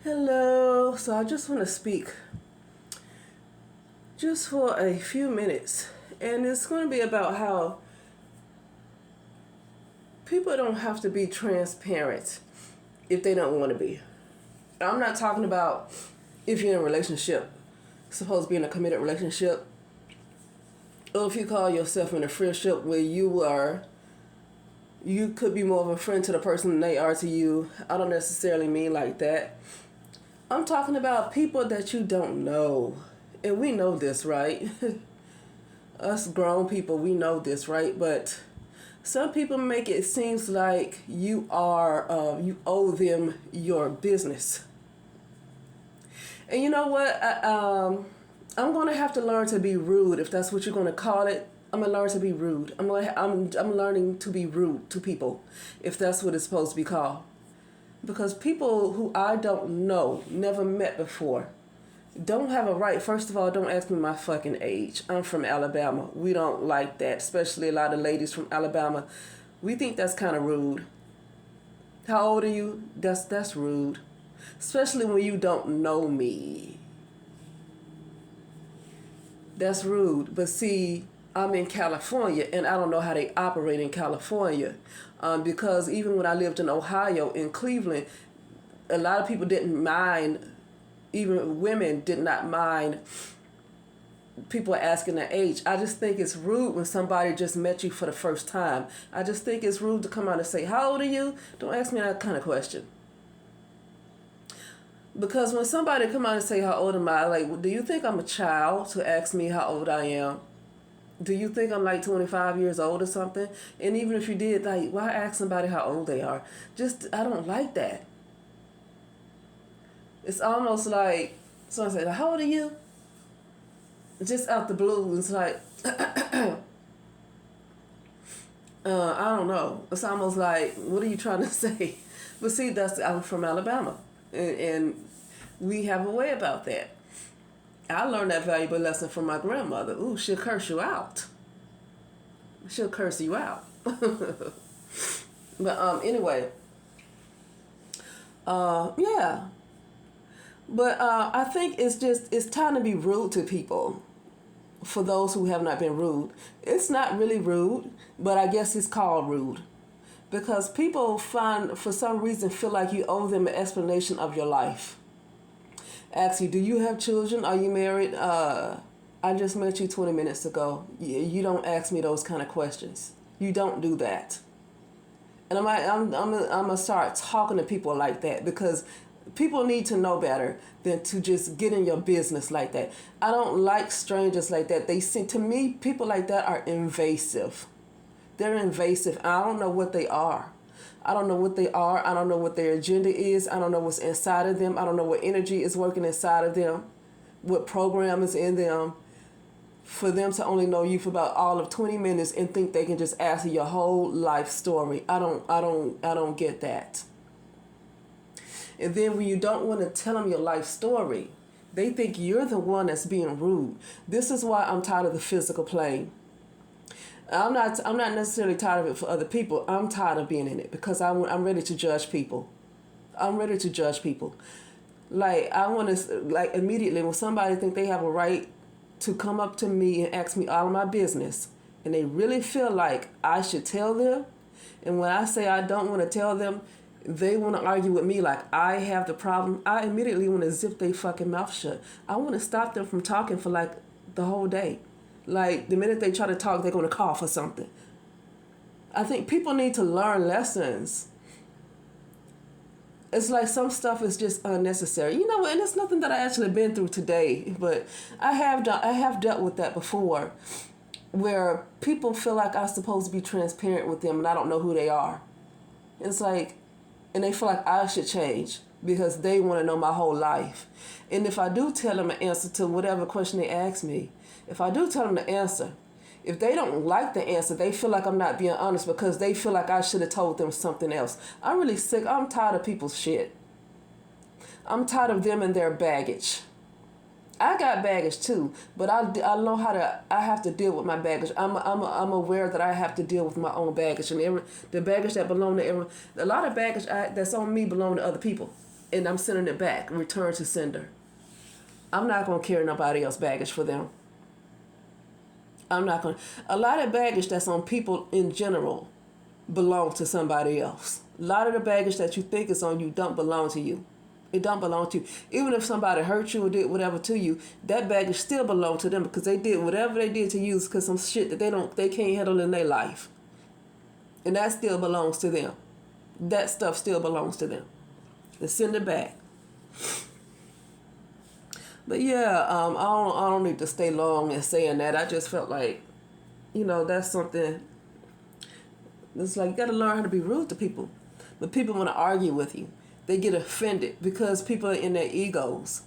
Hello. So I just want to speak just for a few minutes. And it's going to be about how people don't have to be transparent if they don't want to be. I'm not talking about if you're in a relationship, supposed to be in a committed relationship, or if you call yourself in a friendship where you could be more of a friend to the person than they are to you. I don't necessarily mean like that. I'm talking about people that you don't know. And we know this, right? Us grown people, we know this, right? But some people make it seems like you owe them your business. And you know what? I'm going to have to learn to be rude, if that's what you're going to call it. I'm going to learn to be rude. I'm learning to be rude to people, if that's what it's supposed to be called. Because people who I don't know, never met before, don't have a right. First of all, don't ask me my fucking age. I'm from Alabama. We don't like that, especially a lot of ladies from Alabama. We think that's kind of rude. How old are you? That's rude. Especially when you don't know me. That's rude. But see, I'm in California, and I don't know how they operate in California. Because even when I lived in Ohio, in Cleveland, a lot of people didn't mind, even women did not mind people asking their age. I just think it's rude when somebody just met you for the first time. I just think it's rude to come out and say, how old are you? Don't ask me that kind of question. Because when somebody come out and say, how old am I? Like, do you think I'm a child to ask me how old I am? Do you think I'm like 25 years old or something? And even if you did, like, why ask somebody how old they are? I don't like that. It's almost like someone said, how old are you? Just out the blue, it's like, I don't know. It's almost like, what are you trying to say? But see, I'm from Alabama. And we have a way about that. I learned that valuable lesson from my grandmother. Ooh, she'll curse you out. She'll curse you out. But anyway, yeah. But I think it's time to be rude to people. For those who have not been rude, it's not really rude, but I guess it's called rude, because people for some reason feel like you owe them an explanation of your life. Ask you, do you have children? Are you married? I just met you 20 minutes ago. You don't ask me those kind of questions. You don't do that. And I'm gonna start talking to people like that, because people need to know better than to just get in your business like that. I don't like strangers like that. To me, people like that are invasive. They're invasive. I don't know what they are. I don't know what they are. I don't know what their agenda is. I don't know what's inside of them. I don't know what energy is working inside of them, what program is in them, for them to only know you for about all of 20 minutes and think they can just ask you your whole life story. I don't get that. And then when you don't want to tell them your life story, they think you're the one that's being rude. This is why I'm tired of the physical plane. I'm not necessarily tired of it for other people. I'm tired of being in it, because I'm ready to judge people. I'm ready to judge people. Like, I want to, like, immediately when somebody think they have a right to come up to me and ask me all of my business, and they really feel like I should tell them, and when I say I don't want to tell them, they want to argue with me like I have the problem, I immediately want to zip their fucking mouth shut. I want to stop them from talking for like the whole day. Like, the minute they try to talk, they're going to cough or something. I think people need to learn lessons. It's like some stuff is just unnecessary. You know, and it's nothing that I actually been through today, but I have dealt with that before, where people feel like I'm supposed to be transparent with them and I don't know who they are. It's like, and they feel like I should change because they want to know my whole life. And if I do tell them an answer to whatever question they ask me, if I do tell them the answer, if they don't like the answer, they feel like I'm not being honest because they feel like I should have told them something else. I'm really sick. I'm tired of people's shit. I'm tired of them and their baggage. I got baggage too, but I know I have to deal with my baggage. I'm aware that I have to deal with my own baggage, and the baggage that belong to everyone. A lot of baggage that's on me belong to other people. and I'm sending it back, return to sender. I'm not going to carry nobody else's baggage for them. I'm not going to. A lot of baggage that's on people in general belong to somebody else. A lot of the baggage that you think is on you don't belong to you. It don't belong to you. Even if somebody hurt you or did whatever to you, that baggage still belongs to them because they did whatever they did to you because some shit that they can't handle in their life. And that still belongs to them. That stuff still belongs to them. They send it back. But yeah, I don't need to stay long in saying that. I just felt like, that's something. It's like you got to learn how to be rude to people. But people want to argue with you. They get offended because people are in their egos.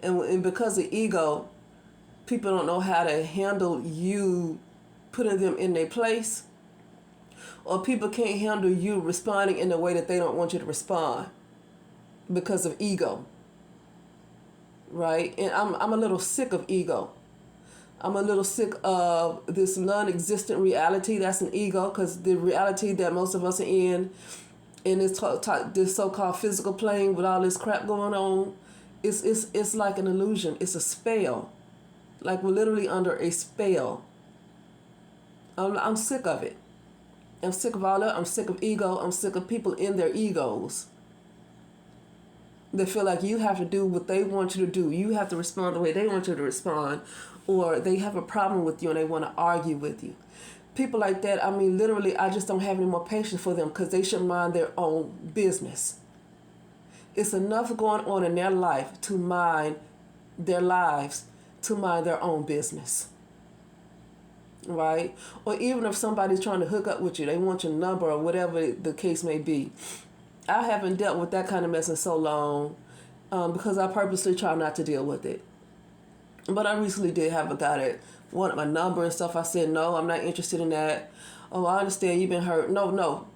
And because of ego, people don't know how to handle you putting them in their place. Or people can't handle you responding in a way that they don't want you to respond because of ego. Right? And I'm a little sick of ego. I'm a little sick of this non-existent reality that's an ego, because the reality that most of us are in this so-called physical plane with all this crap going on, it's like an illusion. It's a spell. Like we're literally under a spell. I'm sick of it. I'm sick of all that. I'm sick of ego. I'm sick of people in their egos. They feel like you have to do what they want you to do. You have to respond the way they want you to respond. Or they have a problem with you and they want to argue with you. People like that, I mean, literally, I just don't have any more patience for them because they should mind their own business. It's enough going on in their life to mind their lives, to mind their own business. Right? Or even if somebody's trying to hook up with you, they want your number or whatever the case may be. I haven't dealt with that kind of mess in so long because I purposely try not to deal with it. But I recently did have a guy that wanted my number and stuff. I said, no, I'm not interested in that. Oh, I understand you've been hurt. No.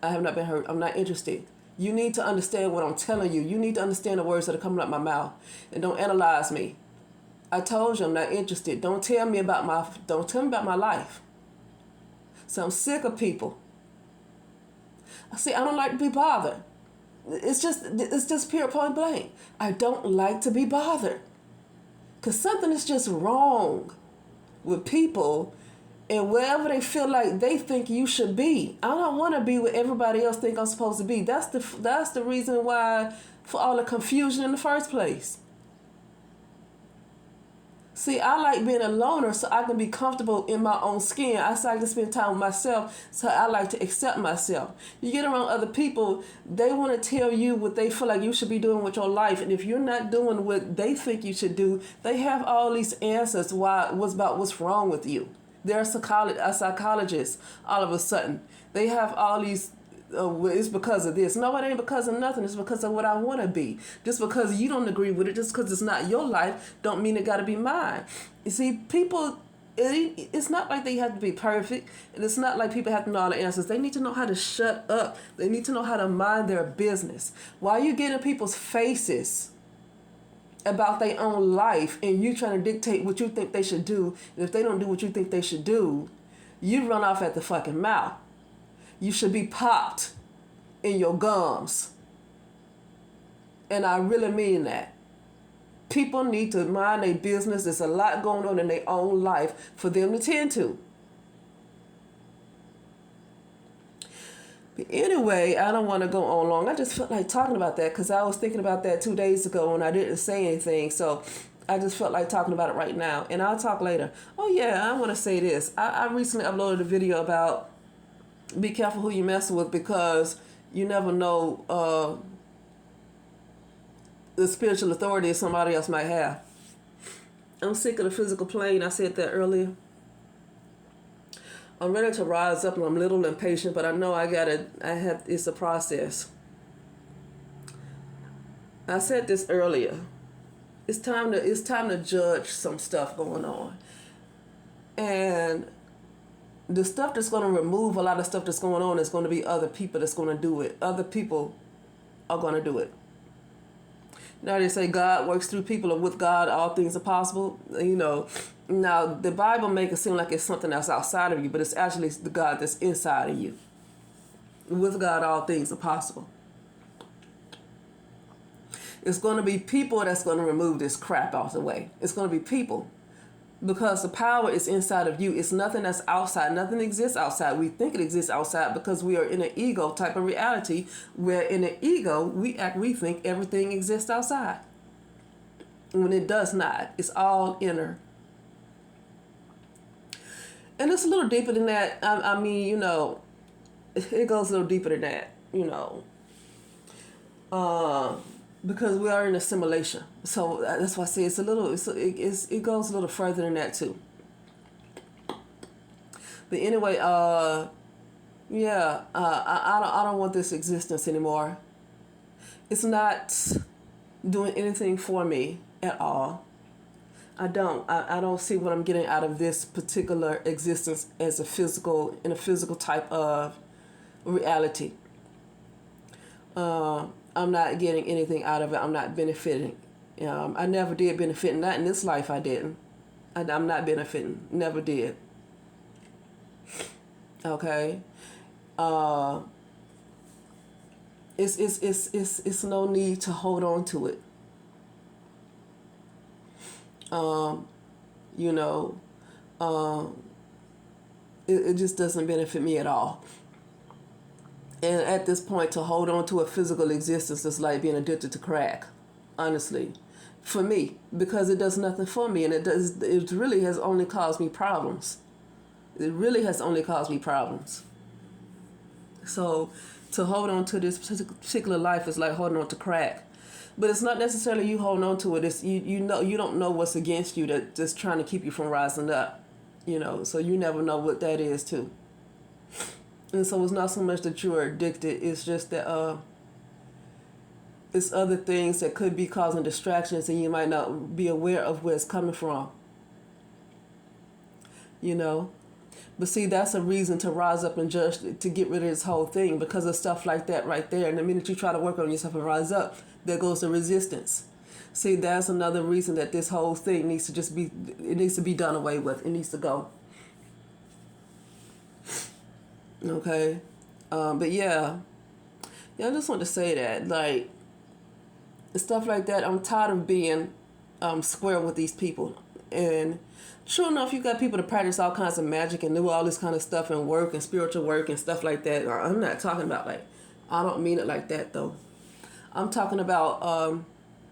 I have not been hurt. I'm not interested. You need to understand what I'm telling you. You need to understand the words that are coming out my mouth. And don't analyze me. I told you I'm not interested. Don't tell me about my life. So I'm sick of people. See, I don't like to be bothered. It's just pure point blank. I don't like to be bothered. Because something is just wrong with people and wherever they feel like they think you should be. I don't want to be where everybody else think I'm supposed to be. That's the reason why for all the confusion in the first place. See, I like being a loner so I can be comfortable in my own skin. I like to spend time with myself, so I like to accept myself. You get around other people, they want to tell you what they feel like you should be doing with your life. And if you're not doing what they think you should do, they have all these answers about what's wrong with you. They're a psychologist all of a sudden. They have all these, it's because of this. No, it ain't because of nothing. It's because of what I want to be. Just because you don't agree with it, just because it's not your life, don't mean it got to be mine. You see, people, it's not like they have to be perfect. And it's not like people have to know all the answers. They need to know how to shut up. They need to know how to mind their business. Why you get in people's faces about their own life and you trying to dictate what you think they should do, and if they don't do what you think they should do, you run off at the fucking mouth. You should be popped in your gums. And I really mean that. People need to mind their business. There's a lot going on in their own life for them to tend to. But anyway, I don't want to go on long. I just felt like talking about that because I was thinking about that 2 days ago and I didn't say anything. So I just felt like talking about it right now. And I'll talk later. Oh yeah, I want to say this. I recently uploaded a video about be careful who you mess with because you never know the spiritual authority somebody else might have. I'm sick of the physical plane. I said that earlier. I'm ready to rise up and I'm a little impatient, but I know it's a process. I said this earlier. It's time to judge some stuff going on. And the stuff that's going to remove a lot of stuff that's going on is going to be other people that's going to do it. Other people are going to do it. Now they say God works through people, or with God all things are possible. Now the Bible makes it seem like it's something that's outside of you, but it's actually the God that's inside of you. With God, all things are possible. It's going to be people that's going to remove this crap off the way. It's going to be people. Because the power is inside of you. It's nothing that's outside. Nothing exists outside. We think it exists outside because we are in an ego type of reality where in an ego, we think everything exists outside. When it does not. It's all inner. And it's a little deeper than that. I mean, it goes a little deeper than that, because we are in assimilation. So that's why I say it goes a little further than that too. But anyway, I don't want this existence anymore. It's not doing anything for me at all. I don't see what I'm getting out of this particular existence as a physical type of reality. I'm not getting anything out of it. I'm not benefiting. I never did benefit. Not in this life I didn't. I'm not benefiting. Never did. Okay. It's no need to hold on to it. It just doesn't benefit me at all. And at this point, to hold on to a physical existence is like being addicted to crack, honestly, for me, because it does nothing for me, and it really has only caused me problems. It really has only caused me problems. So to hold on to this particular life is like holding on to crack. But it's not necessarily you holding on to it. It's you don't know what's against you that's just trying to keep you from rising up. So you never know what that is too. And so it's not so much that you are addicted. It's just that it's other things that could be causing distractions, and you might not be aware of where it's coming from. But see, that's a reason to rise up and judge, to get rid of this whole thing, because of stuff like that right there. And the minute you try to work on yourself and rise up, there goes the resistance. See, that's another reason that this whole thing needs to be done away with. It needs to go. Okay. But yeah, I just want to say that, like, stuff like that, I'm tired of being square with these people. And sure enough, you got people to practice all kinds of magic and do all this kind of stuff and work and spiritual work and stuff like that. I'm not talking about, like, I don't mean it like that though. I'm talking about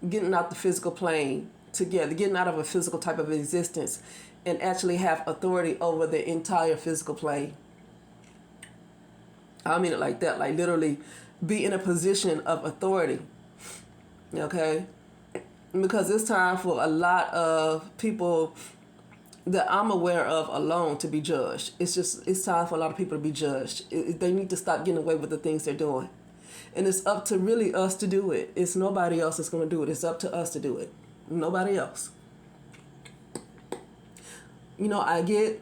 getting out the physical plane together, getting out of a physical type of existence and actually have authority over the entire physical plane. I mean it like that, like literally be in a position of authority. Okay? Because it's time for a lot of people that I'm aware of alone to be judged. It's time for a lot of people to be judged. They need to stop getting away with the things they're doing. And it's up to really us to do it. It's nobody else that's going to do it. It's up to us to do it. Nobody else. I get,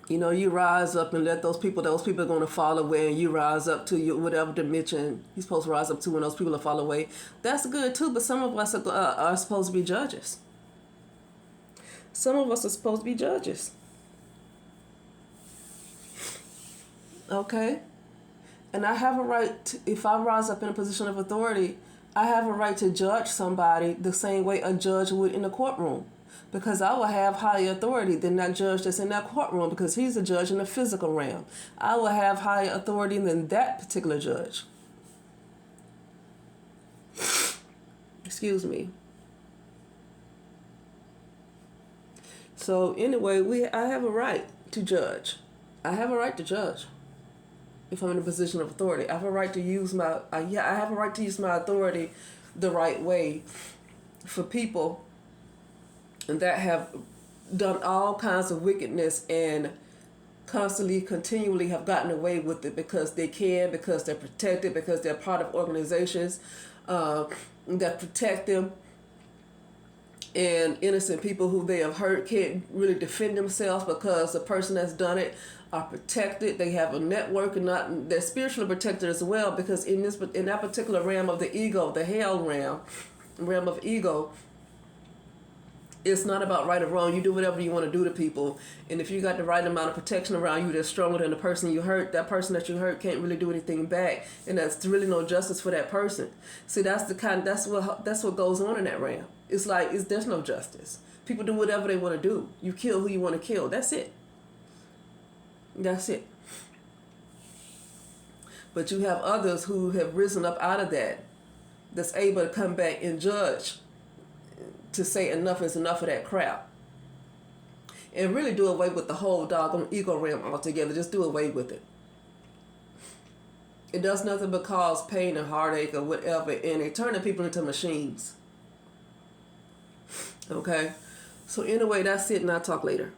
you rise up and let those people are going to fall away, and you rise up to your whatever dimension you're supposed to rise up to when those people are fall away. That's good too, but some of us are supposed to be judges. Some of us are supposed to be judges. Okay? And I have a right if I rise up in a position of authority, I have a right to judge somebody the same way a judge would in a courtroom. Because I will have higher authority than that judge that's in that courtroom, because he's a judge in the physical realm. I will have higher authority than that particular judge. Excuse me. So anyway, I have a right to judge. I have a right to judge. If I'm in a position of authority, I have a right to use my authority the right way for people that have done all kinds of wickedness and continually have gotten away with it because they can, because they're protected, because they're part of organizations that protect them. And innocent people who they have hurt can't really defend themselves because the person that's done it are protected. They have a network, and they're spiritually protected as well, because in that particular realm of the ego, the hell realm of ego, It's not about right or wrong. You do whatever you want to do to people. And if you got the right amount of protection around you that's stronger than the person you hurt, that person that you hurt can't really do anything back. And that's really no justice for that person. See, that's what goes on in that realm. It's like, there's no justice. People do whatever they want to do. You kill who you want to kill. That's it. That's it. But you have others who have risen up out of that, that's able to come back and judge, to say enough is enough of that crap. And really do away with the whole doggone ego realm altogether. Just do away with it. It does nothing but cause pain and heartache or whatever, and they turn the people into machines. Okay? So anyway, that's it, and I'll talk later.